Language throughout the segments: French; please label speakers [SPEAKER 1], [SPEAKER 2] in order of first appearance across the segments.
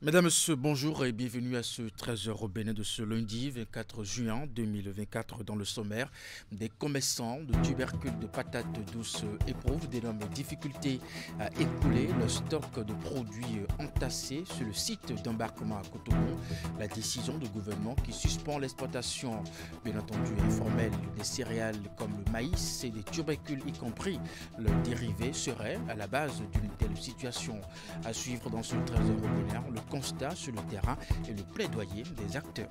[SPEAKER 1] Mesdames, Messieurs, bonjour et bienvenue à ce 13h au Bénin de ce lundi 24 juin 2024. Dans le sommaire, des commerçants de tubercules de patates douces éprouvent d'énormes difficultés à écouler le stock de produits entassés sur le site d'embarquement à Cotonou. La décision du gouvernement qui suspend l'exportation, bien entendu informelle, des céréales comme le maïs et des tubercules, y compris leurs dérivés, serait à la base d'une telle situation. À suivre dans ce 13h au Bénin, le constat sur le terrain et le plaidoyer des acteurs.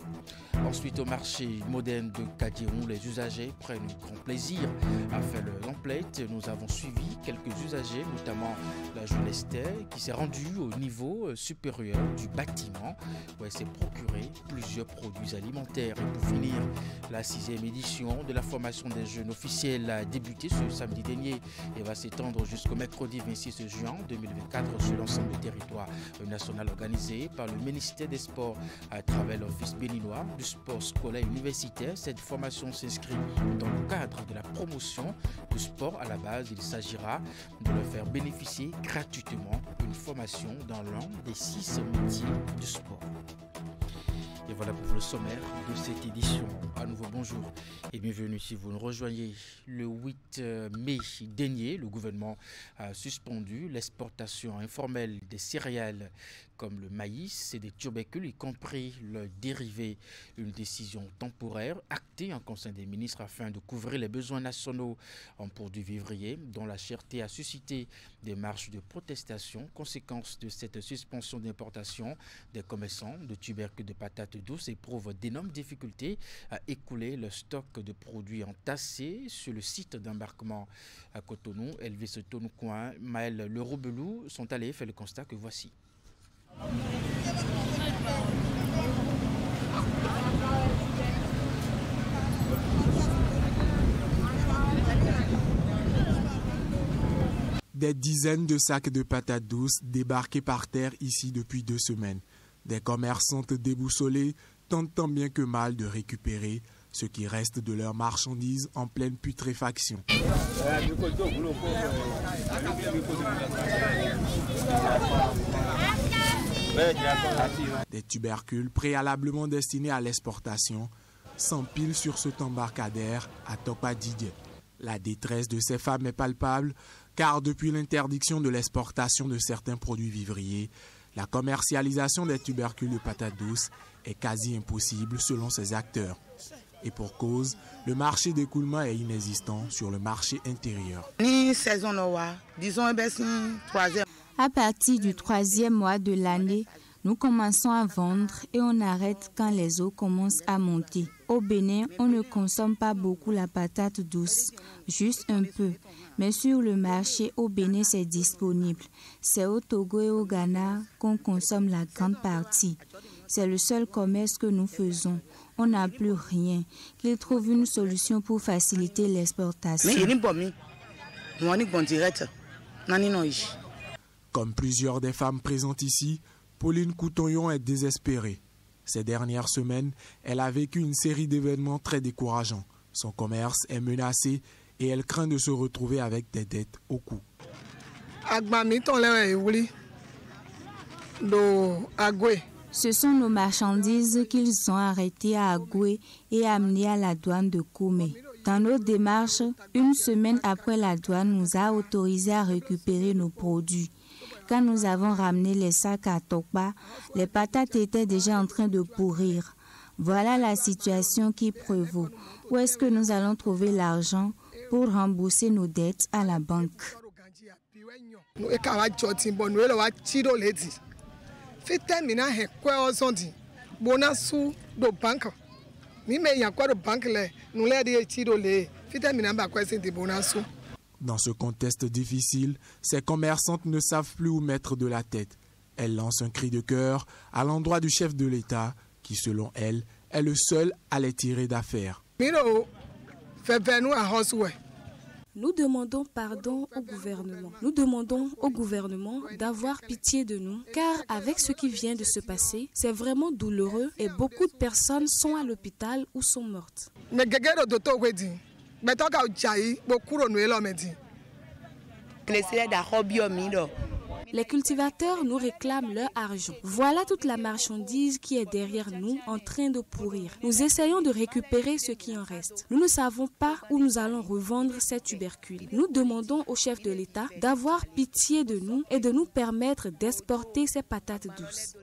[SPEAKER 1] Ensuite, au marché moderne de Kadirou, les usagers prennent grand plaisir à faire leur emplette. Nous avons suivi quelques usagers, notamment la jeunesse qui s'est rendue au niveau supérieur du bâtiment où elle s'est procuré plusieurs produits alimentaires. Et pour finir, la 6e édition de la formation des jeunes officiels a débuté ce samedi dernier et va s'étendre jusqu'au mercredi 26 juin 2024 sur l'ensemble du territoire national organisé par le ministère des Sports à travers l'Office béninois du sport scolaire et universitaire. Cette formation s'inscrit dans le cadre de la promotion du sport. À la base, il s'agira de leur faire bénéficier gratuitement une formation dans l'un des 6 métiers du sport. Et voilà pour le sommaire de cette édition. À nouveau bonjour et bienvenue si vous nous rejoignez. Le 8 mai dernier, le gouvernement a suspendu l'exportation informelle des céréales comme le maïs et des tubercules, y compris leurs dérivés. Une décision temporaire actée en Conseil des ministres afin de couvrir les besoins nationaux en produits vivriers, dont la cherté a suscité des marches de protestation. Conséquence de cette suspension d'importation, des commerçants de tubercules de patates douces éprouvent d'énormes difficultés à écouler le stock de produits entassés sur le site d'embarquement à Cotonou. Elvis Tonoucoin, Maël Leroubelou sont allés faire le constat que voici.
[SPEAKER 2] Des dizaines de sacs de patates douces débarqués par terre ici depuis 2 semaines. Des commerçantes déboussolées tentent tant bien que mal de récupérer ce qui reste de leurs marchandises en pleine putréfaction. Des tubercules préalablement destinés à l'exportation s'empilent sur cet embarcadère à Tokpa-Didier. La détresse de ces femmes est palpable car depuis l'interdiction de l'exportation de certains produits vivriers, la commercialisation des tubercules de patates douces est quasi impossible selon ces acteurs. Et pour cause, le marché d'écoulement est inexistant sur le marché intérieur.
[SPEAKER 3] À partir du 3e mois de l'année, nous commençons à vendre et on arrête quand les eaux commencent à monter. Au Bénin, on ne consomme pas beaucoup la patate douce, juste un peu. Mais sur le marché, au Bénin, c'est disponible. C'est au Togo et au Ghana qu'on consomme la grande partie. C'est le seul commerce que nous faisons. On n'a plus rien. Qu'ils trouvent une solution pour faciliter l'exportation.
[SPEAKER 2] Comme plusieurs des femmes présentes ici, Pauline Coutonyon est désespérée. Ces dernières semaines, elle a vécu une série d'événements très décourageants. Son commerce est menacé et elle craint de se retrouver avec des dettes au cou.
[SPEAKER 3] Ce sont nos marchandises qu'ils ont arrêtées à Agoué et amenées à la douane de Koumé. Dans nos démarches, une semaine après, la douane nous a autorisés à récupérer nos produits. Quand nous avons ramené les sacs à Tokpa, les patates étaient déjà en train de pourrir. Voilà la situation qui prévaut. Où est-ce que nous allons trouver l'argent pour rembourser nos dettes à la banque?
[SPEAKER 2] Dans ce contexte difficile, ces commerçantes ne savent plus où mettre de la tête. Elles lancent un cri de cœur à l'endroit du chef de l'État qui, selon elles, est le seul à les tirer d'affaire.
[SPEAKER 4] Nous demandons pardon au gouvernement. Nous demandons au gouvernement d'avoir pitié de nous, car avec ce qui vient de se passer, c'est vraiment douloureux et beaucoup de personnes sont à l'hôpital ou sont mortes. Les cultivateurs nous réclament leur argent. Voilà toute la marchandise qui est derrière nous en train de pourrir. Nous essayons de récupérer ce qui en reste. Nous ne savons pas où nous allons revendre ces tubercules. Nous demandons au chef de l'État d'avoir pitié de nous et de nous permettre d'exporter ces patates douces.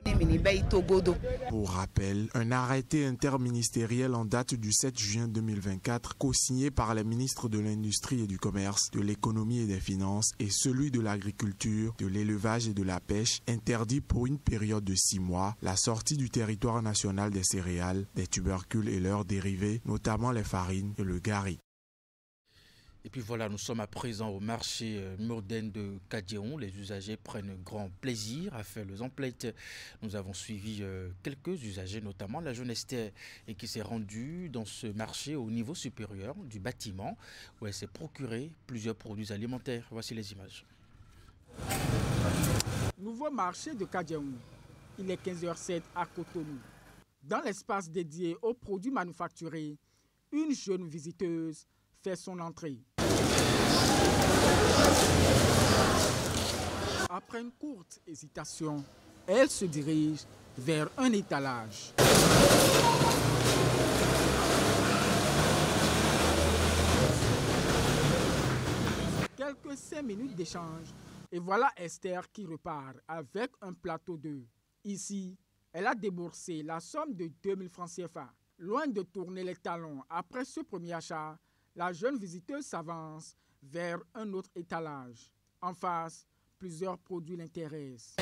[SPEAKER 2] Pour rappel, un arrêté interministériel en date du 7 juin 2024, co-signé par les ministres de l'Industrie et du Commerce, de l'Économie et des Finances et celui de l'Agriculture, de l'Élevage et de la Pêche, interdit pour une période de 6 mois la sortie du territoire national des céréales, des tubercules et leurs dérivés, notamment les farines et le gari.
[SPEAKER 1] Et puis voilà, nous sommes à présent au marché moderne de Kadjiron. Les usagers prennent grand plaisir à faire les emplettes. Nous avons suivi quelques usagers, notamment la jeune Esther, et qui s'est rendue dans ce marché au niveau supérieur du bâtiment, où elle s'est procuré plusieurs produits alimentaires. Voici les images.
[SPEAKER 5] Nouveau marché de Kadjiron. Il est 15h07 à Cotonou. Dans l'espace dédié aux produits manufacturés, une jeune visiteuse fait son entrée. Après une courte hésitation, elle se dirige vers un étalage. Quelques 5 minutes d'échange et voilà Esther qui repart avec un plateau d'œufs. Ici, elle a déboursé la somme de 2000 francs CFA. Loin de tourner les talons après ce premier achat, la jeune visiteuse s'avance vers un autre étalage. En face, plusieurs produits l'intéressent.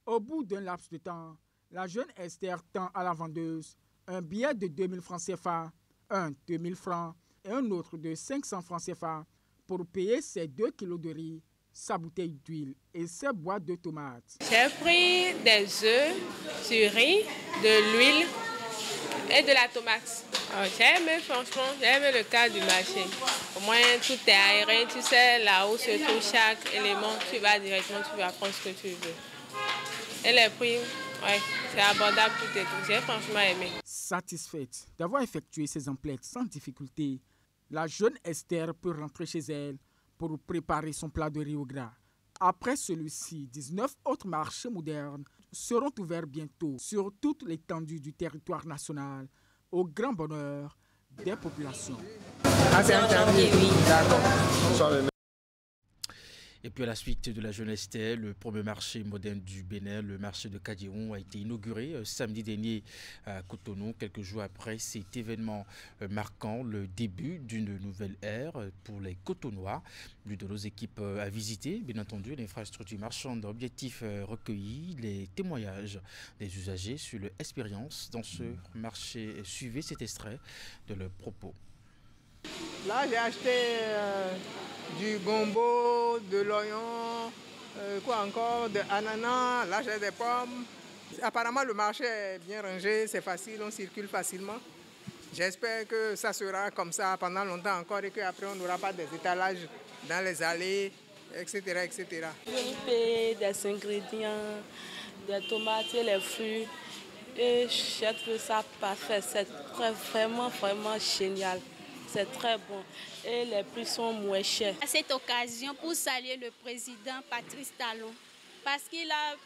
[SPEAKER 5] Au bout d'un laps de temps, la jeune Esther tend à la vendeuse un billet de 2000 francs CFA, un 2000 francs et un autre de 500 francs CFA pour payer ses 2 kilos de riz, sa bouteille d'huile et ses boîtes de tomates.
[SPEAKER 6] J'ai pris des œufs, du riz, de l'huile et de la tomate. J'ai aimé, franchement, j'ai aimé le cadre du marché. Au moins, tout est aéré, tu sais, là où se trouve chaque élément, tu vas directement, tu vas prendre ce que tu veux. Et les prix, ouais, c'est abordable, tout et tout. J'ai franchement aimé.
[SPEAKER 5] Satisfaite d'avoir effectué ses emplettes sans difficulté, la jeune Esther peut rentrer chez elle pour préparer son plat de riz au gras. Après celui-ci, 19 autres marchés modernes seront ouverts bientôt sur toute l'étendue du territoire national, au grand bonheur des populations.
[SPEAKER 1] Et puis à la suite de la jeune Esther, le premier marché moderne du Bénin, le marché de Kadjiron, a été inauguré samedi dernier à Cotonou, quelques jours après cet événement marquant le début d'une nouvelle ère pour les Cotonois. L'une de nos équipes a visité, bien entendu, l'infrastructure marchande. Objectif recueilli les témoignages des usagers sur leur expérience dans ce marché. Suivez cet extrait de leurs propos.
[SPEAKER 7] Là, j'ai acheté du gombo, de l'oignon, quoi encore, de ananas. Là, j'ai des pommes. Apparemment, le marché est bien rangé, c'est facile, on circule facilement. J'espère que ça sera comme ça pendant longtemps encore et qu'après, on n'aura pas des étalages dans les allées, etc., etc.
[SPEAKER 8] Je paye des ingrédients, des tomates et les fruits. Et je trouve ça parfait. C'est vraiment, vraiment génial. C'est très bon et les prix sont moins chers.
[SPEAKER 9] À cette occasion, pour saluer le président Patrice Talon, parce qu'il a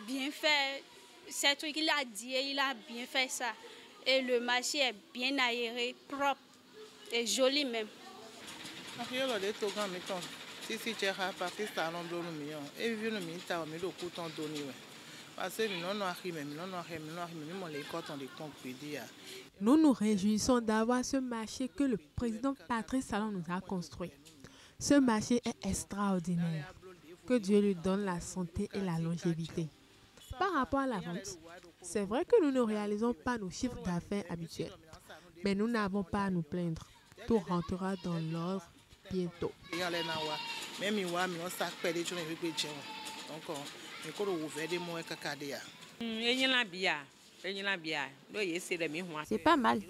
[SPEAKER 9] bien fait ces trucs qu'il a dit, il a bien fait ça. Et le marché est bien aéré, propre et joli même.
[SPEAKER 10] Nous nous réjouissons d'avoir ce marché que le président Patrice Talon nous a construit. Ce marché est extraordinaire. Que Dieu lui donne la santé et la longévité. Par rapport à la vente, c'est vrai que nous ne réalisons pas nos chiffres d'affaires habituels. Mais nous n'avons pas à nous plaindre. Tout rentrera dans l'ordre bientôt.
[SPEAKER 3] C'est pas mal.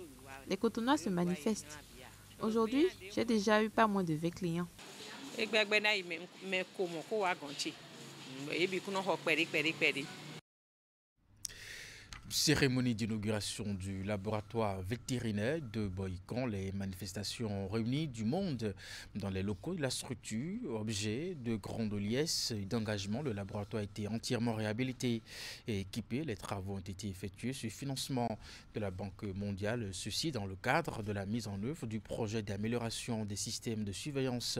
[SPEAKER 3] Les Cotonois se manifestent. Aujourd'hui, j'ai déjà eu pas moins de 20 clients.
[SPEAKER 1] Cérémonie d'inauguration du laboratoire vétérinaire de Boïcon. Les manifestations ont réuni du monde dans les locaux de la structure. Objet de grande liesse et d'engagement, le laboratoire a été entièrement réhabilité et équipé. Les travaux ont été effectués sur financement de la Banque mondiale. Ceci dans le cadre de la mise en œuvre du projet d'amélioration des systèmes de surveillance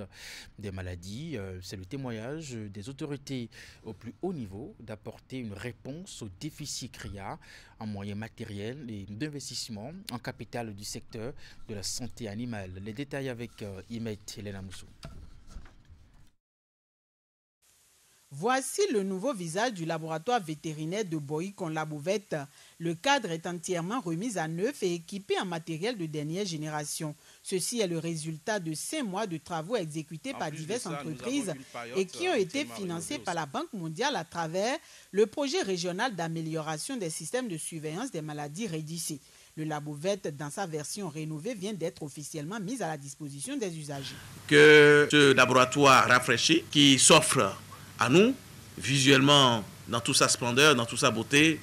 [SPEAKER 1] des maladies. C'est le témoignage des autorités au plus haut niveau d'apporter une réponse aux déficits criards en moyens matériels et d'investissement en capital du secteur de la santé animale. Les détails avec Imet Elena Moussou.
[SPEAKER 11] Voici le nouveau visage du laboratoire vétérinaire de Boïcon-la-Bouvette. Le cadre est entièrement remis à neuf et équipé en matériel de dernière génération. Ceci est le résultat de 5 mois de travaux exécutés par diverses entreprises et qui ont été financés par la Banque mondiale à travers le projet régional d'amélioration des systèmes de surveillance des maladies REDICE. Le Labouvette, dans sa version rénovée, vient d'être officiellement mis à la disposition des usagers.
[SPEAKER 12] Que ce laboratoire rafraîchi qui s'offre à nous, visuellement, dans toute sa splendeur, dans toute sa beauté,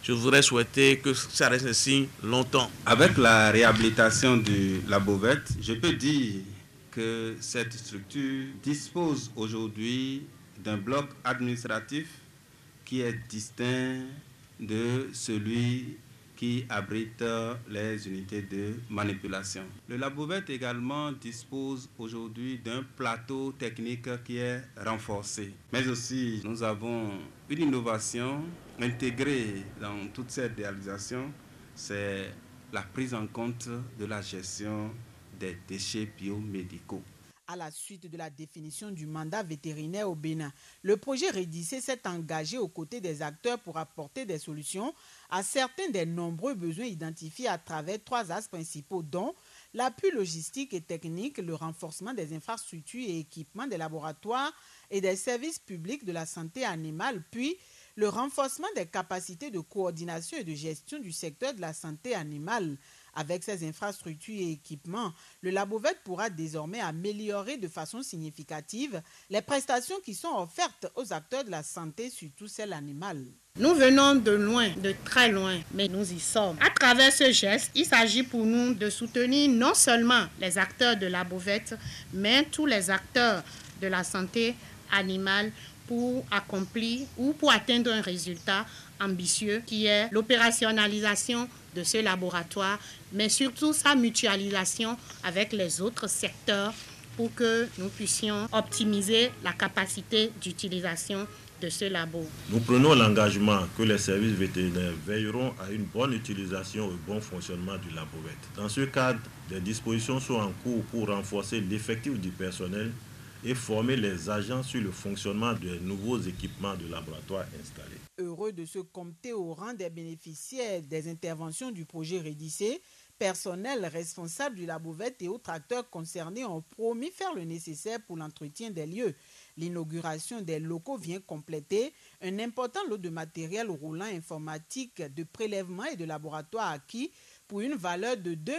[SPEAKER 12] je voudrais souhaiter que ça reste ainsi longtemps.
[SPEAKER 13] Avec la réhabilitation du Labouvette, je peux dire que cette structure dispose aujourd'hui d'un bloc administratif qui est distinct de celui qui abrite les unités de manipulation. Le Labouvette également dispose aujourd'hui d'un plateau technique qui est renforcé. Mais aussi, nous avons une innovation intégrée dans toute cette réalisation, c'est la prise en compte de la gestion des déchets biomédicaux.
[SPEAKER 11] À la suite de la définition du mandat vétérinaire au Bénin, le projet REDICE s'est engagé aux côtés des acteurs pour apporter des solutions à certains des nombreux besoins identifiés à travers 3 axes principaux, dont l'appui logistique et technique, le renforcement des infrastructures et équipements des laboratoires et des services publics de la santé animale, puis le renforcement des capacités de coordination et de gestion du secteur de la santé animale. Avec ces infrastructures et équipements, le Labouvette pourra désormais améliorer de façon significative les prestations qui sont offertes aux acteurs de la santé, surtout celle animale.
[SPEAKER 14] Nous venons de loin, de très loin, mais nous y sommes. À travers ce geste, il s'agit pour nous de soutenir non seulement les acteurs de Labouvette, mais tous les acteurs de la santé animale pour accomplir ou pour atteindre un résultat ambitieux qui est l'opérationnalisation de ce laboratoire, mais surtout sa mutualisation avec les autres secteurs pour que nous puissions optimiser la capacité d'utilisation de ce labo.
[SPEAKER 15] Nous prenons l'engagement que les services vétérinaires veilleront à une bonne utilisation et bon fonctionnement du Labouvette. Dans ce cadre, des dispositions sont en cours pour renforcer l'effectif du personnel et former les agents sur le fonctionnement des nouveaux équipements de laboratoire installés.
[SPEAKER 11] Heureux de se compter au rang des bénéficiaires des interventions du projet REDICE, personnel responsable du Labouvette et autres acteurs concernés ont promis faire le nécessaire pour l'entretien des lieux. L'inauguration des locaux vient compléter un important lot de matériel roulant informatique, de prélèvement et de laboratoire acquis pour une valeur de 2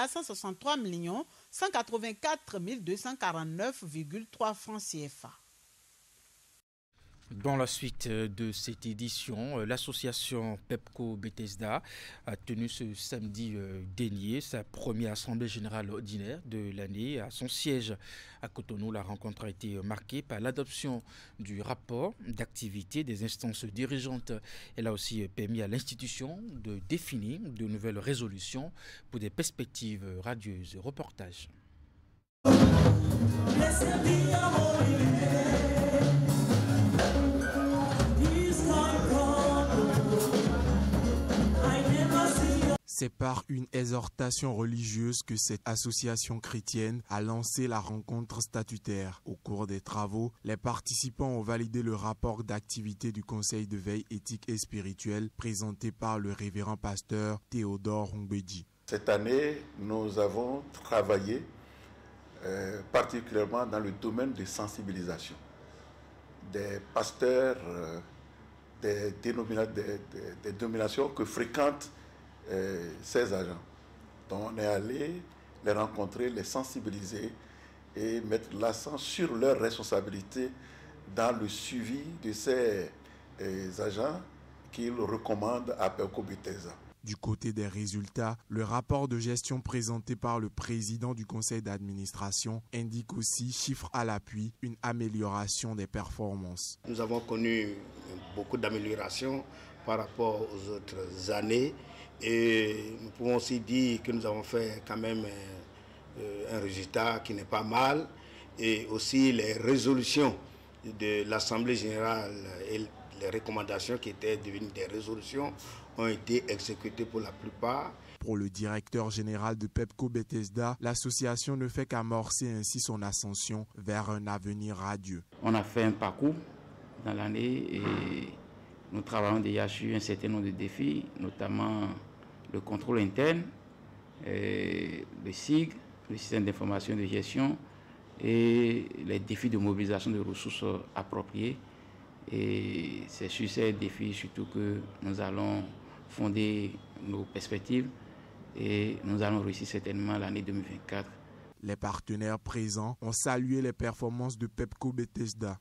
[SPEAKER 11] 163 184 249,3 francs CFA.
[SPEAKER 1] Dans la suite de cette édition, l'association Pepco Bethesda a tenu ce samedi dernier sa première assemblée générale ordinaire de l'année à son siège à Cotonou. La rencontre a été marquée par l'adoption du rapport d'activité des instances dirigeantes. Elle a aussi permis à l'institution de définir de nouvelles résolutions pour des perspectives radieuses. Reportage.
[SPEAKER 2] C'est par une exhortation religieuse que cette association chrétienne a lancé la rencontre statutaire. Au cours des travaux, les participants ont validé le rapport d'activité du Conseil de veille éthique et spirituelle présenté par le révérend pasteur Théodore Hongbedi.
[SPEAKER 16] Cette année, nous avons travaillé particulièrement dans le domaine de sensibilisation des pasteurs, des dénominations que fréquentent ces agents. Donc on est allé les rencontrer, les sensibiliser et mettre l'accent sur leurs responsabilités dans le suivi de ces agents qu'il recommande à Pepco Bethesda.
[SPEAKER 2] Du côté des résultats, le rapport de gestion présenté par le président du conseil d'administration indique aussi, chiffres à l'appui, une amélioration des performances.
[SPEAKER 17] Nous avons connu beaucoup d'améliorations par rapport aux autres années et nous pouvons aussi dire que nous avons fait quand même un résultat qui n'est pas mal, et aussi les résolutions de l'Assemblée générale et les recommandations qui étaient devenues des résolutions ont été exécutées pour la plupart.
[SPEAKER 2] Pour le directeur général de Pepco Bethesda, l'association ne fait qu'amorcer ainsi son ascension vers un avenir radieux.
[SPEAKER 18] On a fait un parcours dans l'année et nous travaillons déjà sur un certain nombre de défis, notamment le contrôle interne, le SIG, le système d'information de gestion, et les défis de mobilisation de ressources appropriées. Et c'est sur ces défis surtout que nous allons fonder nos perspectives et nous allons réussir certainement l'année 2024.
[SPEAKER 2] Les partenaires présents ont salué les performances de Pepco Bethesda.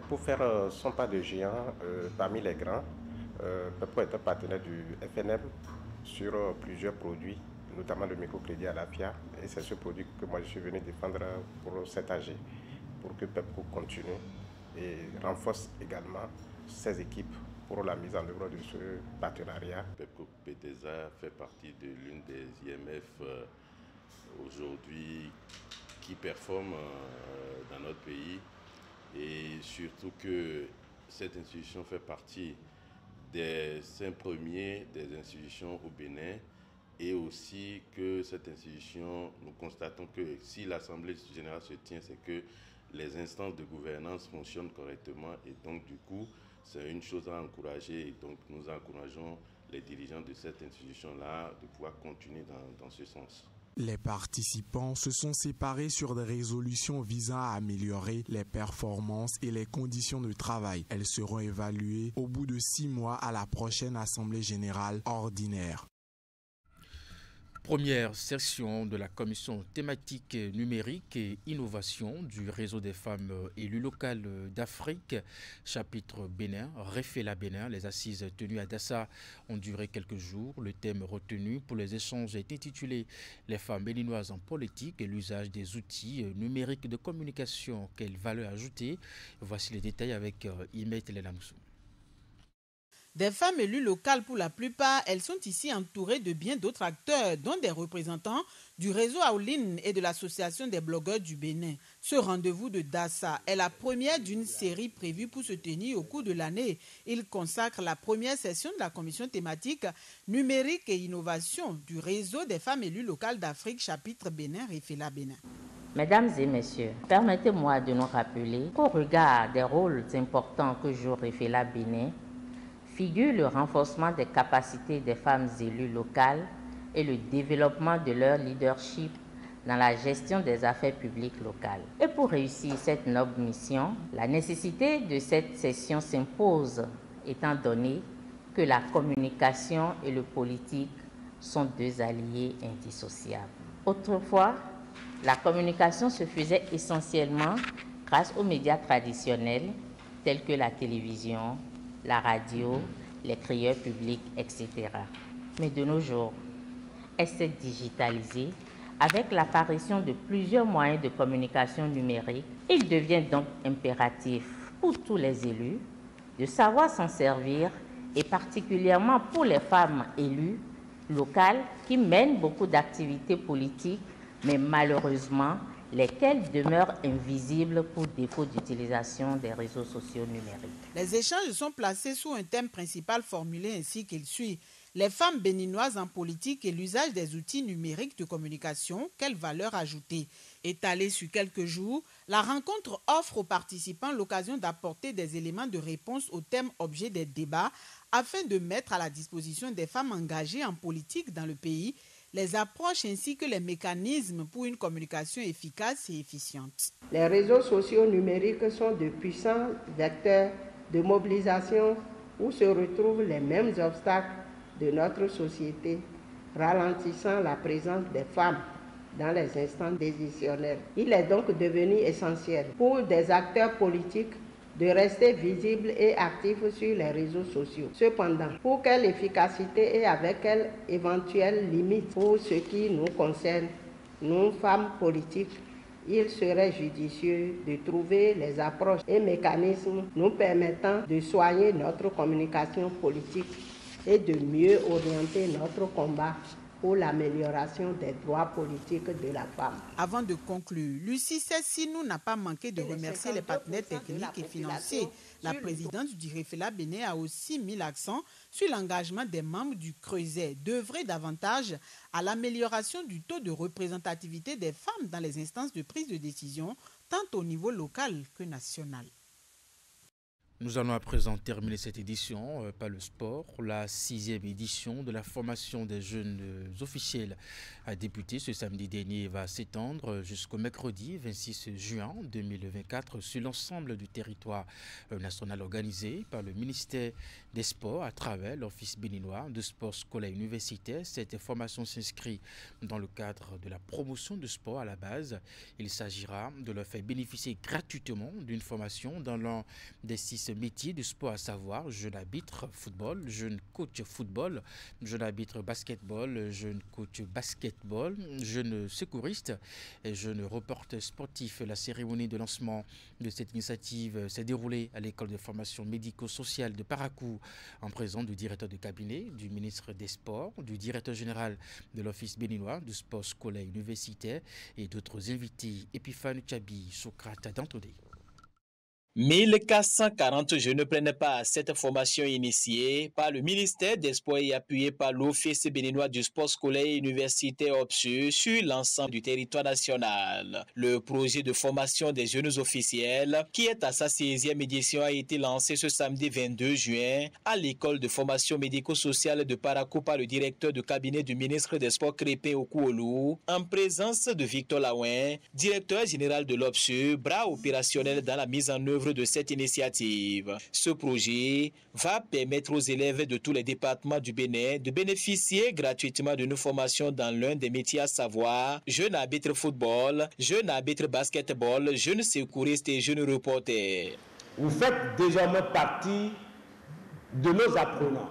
[SPEAKER 19] Pour faire son pas de géant parmi les grands, Pepco est un partenaire du FNM sur plusieurs produits, notamment le microcrédit à la FIA. Et c'est ce produit que moi je suis venu défendre pour cet AG, pour que Pepco continue et renforce également ses équipes pour la mise en œuvre de ce partenariat.
[SPEAKER 15] Pepco Bethesda fait partie de l'une des IMF aujourd'hui qui performe dans notre pays, et surtout que cette institution fait partie des 5 premiers des institutions au Bénin, et aussi que cette institution, nous constatons que si l'Assemblée générale se tient, c'est que les instances de gouvernance fonctionnent correctement, et donc du coup, c'est une chose à encourager, et donc nous encourageons les dirigeants de cette institution-là de pouvoir continuer dans ce sens.
[SPEAKER 2] Les participants se sont séparés sur des résolutions visant à améliorer les performances et les conditions de travail. Elles seront évaluées au bout de 6 mois à la prochaine Assemblée générale ordinaire.
[SPEAKER 1] Première session de la commission thématique numérique et innovation du réseau des femmes élues locales d'Afrique, chapitre Bénin, Réféla Bénin. Les assises tenues à Dassa ont duré quelques jours. Le thème retenu pour les échanges est intitulé « Les femmes béninoises en politique et l'usage des outils numériques de communication, quelle valeur ajoutée ?» Voici les détails avec Imet Lelamsou.
[SPEAKER 11] Des femmes élues locales pour la plupart, elles sont ici entourées de bien d'autres acteurs, dont des représentants du réseau Aoline et de l'association des blogueurs du Bénin. Ce rendez-vous de Dassa est la première d'une série prévue pour se tenir au cours de l'année. Il consacre la première session de la commission thématique numérique et innovation du réseau des femmes élues locales d'Afrique, chapitre Bénin, Réféla Bénin.
[SPEAKER 20] Mesdames et messieurs, permettez-moi de nous rappeler qu'au regard des rôles importants que joue Réféla Bénin, figure le renforcement des capacités des femmes élues locales et le développement de leur leadership dans la gestion des affaires publiques locales. Et pour réussir cette noble mission, la nécessité de cette session s'impose, étant donné que la communication et le politique sont 2 alliés indissociables. Autrefois, la communication se faisait essentiellement grâce aux médias traditionnels tels que la télévision, la radio, les crieurs publics, etc. Mais de nos jours, elle s'est digitalisée avec l'apparition de plusieurs moyens de communication numérique. Il devient donc impératif pour tous les élus de savoir s'en servir, et particulièrement pour les femmes élues locales qui mènent beaucoup d'activités politiques, mais malheureusement, lesquels demeurent invisibles pour défaut d'utilisation des réseaux sociaux numériques.
[SPEAKER 11] Les échanges sont placés sous un thème principal formulé ainsi qu'il suit. Les femmes béninoises en politique et l'usage des outils numériques de communication, quelle valeur ajoutée? Étalée sur quelques jours, la rencontre offre aux participants l'occasion d'apporter des éléments de réponse au thème objet des débats afin de mettre à la disposition des femmes engagées en politique dans le pays les approches ainsi que les mécanismes pour une communication efficace et efficiente.
[SPEAKER 21] Les réseaux sociaux numériques sont de puissants vecteurs de mobilisation où se retrouvent les mêmes obstacles de notre société, ralentissant la présence des femmes dans les instances décisionnelles. Il est donc devenu essentiel pour des acteurs politiques de rester visibles et actifs sur les réseaux sociaux. Cependant, pour quelle efficacité et avec quelle éventuelle limite pour ce qui nous concerne, nous, femmes politiques, il serait judicieux de trouver les approches et mécanismes nous permettant de soigner notre communication politique et de mieux orienter notre combat pour l'amélioration des droits politiques de la femme.
[SPEAKER 11] Avant de conclure, Lucie Sessinou n'a pas manqué de remercier les partenaires techniques et financiers. La présidente du Réféla Bénin a aussi mis l'accent sur l'engagement des membres du Creuset d'œuvrer davantage à l'amélioration du taux de représentativité des femmes dans les instances de prise de décision, tant au niveau local que national.
[SPEAKER 1] Nous allons à présent terminer cette édition par le sport. La 6e édition de la formation des jeunes officiels a débuté ce samedi dernier et va s'étendre jusqu'au mercredi 26 juin 2024 sur l'ensemble du territoire national organisé par le ministère des Sports à travers l'Office béninois de sport scolaire et universitaire. Cette formation s'inscrit dans le cadre de la promotion du sport à la base. Il s'agira de leur faire bénéficier gratuitement d'une formation dans l'un des 6 métiers du sport, à savoir jeune arbitre football, jeune coach football, jeune arbitre basketball, jeune coach basketball, jeune secouriste et jeune reporter sportif. La cérémonie de lancement de cette initiative s'est déroulée à l'école de formation médico-sociale de Parakou en présence du directeur de cabinet, du ministre des Sports, du directeur général de l'Office béninois du sport scolaire et universitaire et d'autres invités. Epiphane Tchabi, Socrate Dantodé.
[SPEAKER 4] 1440 jeunes prennent part à cette formation initiée par le ministère des Sports et appuyée par l'Office béninois du sport scolaire et universitaire OPSU sur l'ensemble du territoire national. Le projet de formation des jeunes officiels, qui est à sa 16e édition, a été lancé ce samedi 22 juin à l'école de formation médico-sociale de Parakou par le directeur de cabinet du ministre des Sports Crépin Okuolu, en présence de Victor Laouin, directeur général de l'OPSU, bras opérationnel dans la mise en œuvre de cette initiative. Ce projet va permettre aux élèves de tous les départements du Bénin de bénéficier gratuitement d'une formation dans l'un des métiers, à savoir jeune arbitre football, jeune arbitre basketball, jeune secouriste et jeune reporter.
[SPEAKER 22] Vous faites désormais partie de nos apprenants.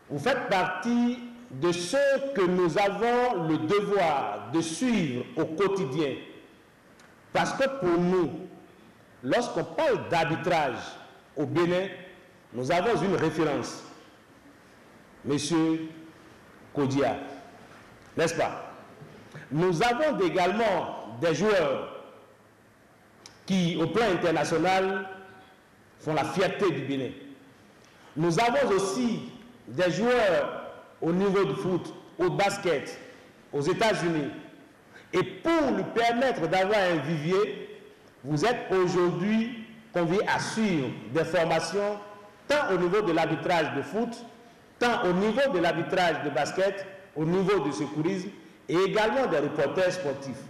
[SPEAKER 22] Vous faites partie de ceux que nous avons le devoir de suivre au quotidien. Parce que pour nous, lorsqu'on parle d'arbitrage au Bénin, nous avons une référence. Monsieur Kodia, n'est-ce pas? Nous avons également des joueurs qui, au plan international, font la fierté du Bénin. Nous avons aussi des joueurs au niveau du foot, au basket, aux États-Unis. Et pour lui permettre d'avoir un vivier, vous êtes aujourd'hui conviés à suivre des formations tant au niveau de l'arbitrage de foot, tant au niveau de l'arbitrage de basket, au niveau du secourisme et également des reporters sportifs.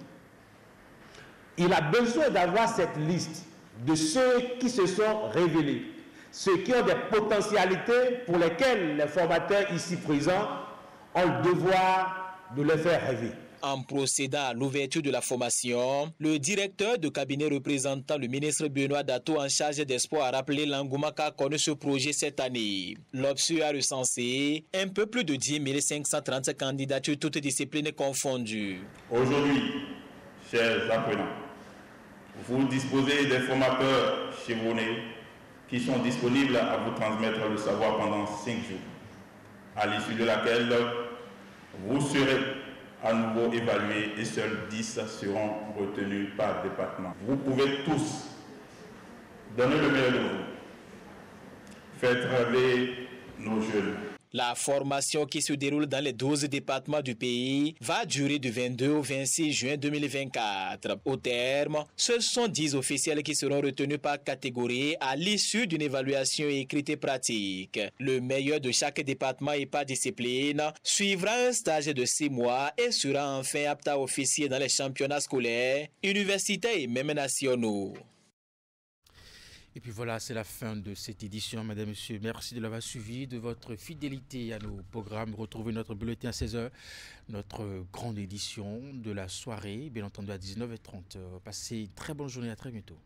[SPEAKER 22] Il a besoin d'avoir cette liste de ceux qui se sont révélés, ceux qui ont des potentialités pour lesquelles les formateurs ici présents ont le devoir de les faire rêver.
[SPEAKER 4] En procédant à l'ouverture de la formation, le directeur de cabinet représentant le ministre Benoît Dato en charge des sports a rappelé l'engouement qu'a connu ce projet cette année. L'OPSU a recensé un peu plus de 10 530 candidatures, toutes disciplines confondues.
[SPEAKER 23] Aujourd'hui, chers apprenants, vous disposez des formateurs chevronnés qui sont disponibles à vous transmettre le savoir pendant 5 jours, à l'issue de laquelle vous serez à nouveau évalués et seuls 10 seront retenus par département. Vous pouvez tous donner le meilleur de vous. Faites rêver nos jeunes.
[SPEAKER 4] La formation qui se déroule dans les 12 départements du pays va durer du 22 au 26 juin 2024. Au terme, ce sont 10 officiels qui seront retenus par catégorie à l'issue d'une évaluation écrite et pratique. Le meilleur de chaque département et par discipline suivra un stage de 6 mois et sera enfin apte à officier dans les championnats scolaires, universitaires et même nationaux.
[SPEAKER 1] Et puis voilà, c'est la fin de cette édition. Madame, Monsieur, merci de l'avoir suivi, de votre fidélité à nos programmes. Retrouvez notre bulletin à 16h, notre grande édition de la soirée, bien entendu à 19h30. Passez une très bonne journée, à très bientôt.